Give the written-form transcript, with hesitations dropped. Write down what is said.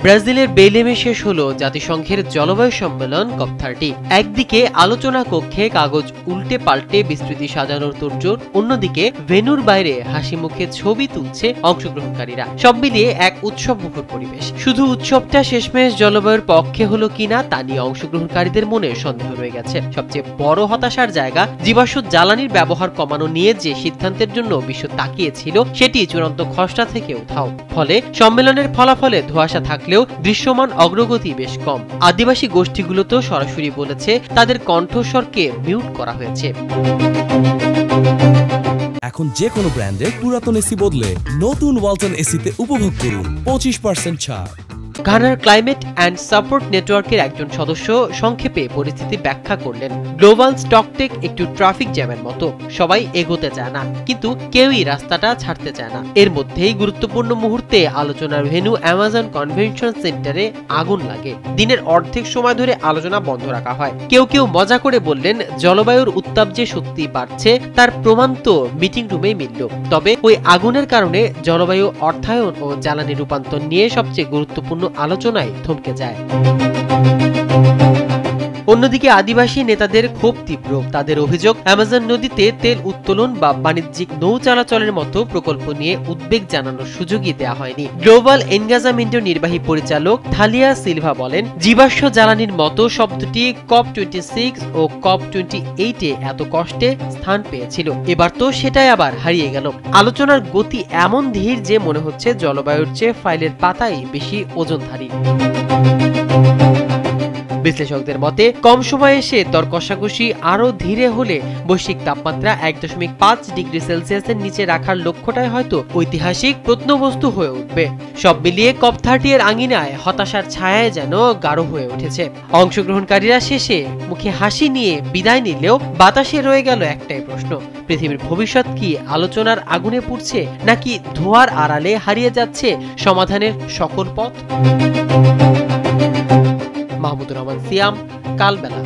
ব্রাজিলের বেলেমে শেষ হলো জাতিসংঘের জলবায়ু সম্মেলন COP30। একদিকে আলোচনা কক্ষে কাগজ উল্টে পাল্টে বিস্তৃতি সাজানোর তোড়জোড়, অন্যদিকে ভেন্যুর বাইরে হাসি মুখে ছবি তুলছে অংশগ্রহণকারীরা। সব মিলিয়ে এক উৎসবমুখর পরিবেশ। শুধু উৎসবটা শেষমেশ জলবায়ুর পক্ষে হলো কিনা তা নিয়ে অংশগ্রহণকারীদের মনে সন্দেহ রয়ে গেছে। সবচেয়ে বড় হতাশার জায়গা, জীবাশ্ম জ্বালানির ব্যবহার কমানো নিয়ে যে সিদ্ধান্তের জন্য বিশ্ব তাকিয়েছিল সেটি চূড়ান্ত খসড়া থেকে উধাও। ফলে সম্মেলনের ফলাফলে ধোঁয়াশা থাকলেও দৃশ্যমান অগ্রগতি বেশ কম। আদিবাসী গোষ্ঠীগুলো তো সরাসরি বলেছে তাদের কণ্ঠস্বরকে মিউট করা হয়েছে। এখন যে কোনো ব্র্যান্ডের পুরাতন এসি বদলে নতুন ওয়ালটন এসিতে উপভোগ করুন 25% ছাড়। ঘানার ক্লাইমেট অ্যান্ড সাপোর্ট নেটওয়ার্কের একজন সদস্য সংক্ষেপে পরিস্থিতি ব্যাখ্যা করলেন। গ্লোবাল স্টকটেক একটু ট্রাফিক জ্যামের মতো, সবাই এগোতে চায় না, কিন্তু কেউই রাস্তাটা ছাড়তে চায় না। এর মধ্যেই গুরুত্বপূর্ণ মুহূর্তে আলোচনার ভেন্যু অ্যামাজন কনভেনশন সেন্টারে আগুন লাগে। দিনের অর্ধেক সময় ধরে আলোচনা বন্ধ রাখা হয়। কেউ কেউ মজা করে বললেন, জলবায়ুর উত্তাপ যে সত্যি বাড়ছে তার প্রমাণ তো মিটিং রুমেই মিলল। তবে ওই আগুনের কারণে জলবায়ু অর্থায়ন ও জ্বালানি রূপান্তর নিয়ে সবচেয়ে গুরুত্বপূর্ণ আলোচনায় থমকে যায়। অন্যদিকে আদিবাসী নেতাদের ক্ষোভ তীব্র। তাদের অভিযোগ, অ্যামাজন নদীতে তেল উত্তোলন বা বাণিজ্যিক নৌ চলাচলের মতো প্রকল্প নিয়ে উদ্বেগ জানানোর সুযোগই দেওয়া হয়নি। গ্লোবাল এনগেজমেন্টের নির্বাহী পরিচালক থালিয়া সিলভা বলেন, জীবাশ্ম জ্বালানির মতো শব্দটি COP26 ও COP28 এত কষ্টে স্থান পেয়েছিল, এবার তো সেটাই আবার হারিয়ে গেল। আলোচনার গতি এমন ধীর যে মনে হচ্ছে জলবায়ুর চেয়ে ফাইলের পাতাই বেশি ওজনধারী। বিশ্লেষকদের মতে, কম সময়ে এসে দর কষাকষি আরো ধীরে হলে বৈশ্বিক তাপমাত্রা 1.5 ডিগ্রি সেলসিয়াসের নিচে রাখার লক্ষ্যটাই হয়তো ঐতিহাসিক প্রত্নবস্তু হয়ে উঠবে। সব মিলিয়ে COP30 এর আঙিনায় হতাশার ছায়ায় যেন গাঢ় হয়ে উঠেছে। অংশগ্রহণকারীরা শেষে মুখে হাসি নিয়ে বিদায় নিলেও বাতাসে রয়ে গেল একটাই প্রশ্ন, পৃথিবীর ভবিষ্যৎ কি আলোচনার আগুনে পুড়ছে, নাকি ধোঁয়ার আড়ালে হারিয়ে যাচ্ছে সমাধানের সকল পথ? মাহমুদুর রহমান সিয়াম, কালবেলা।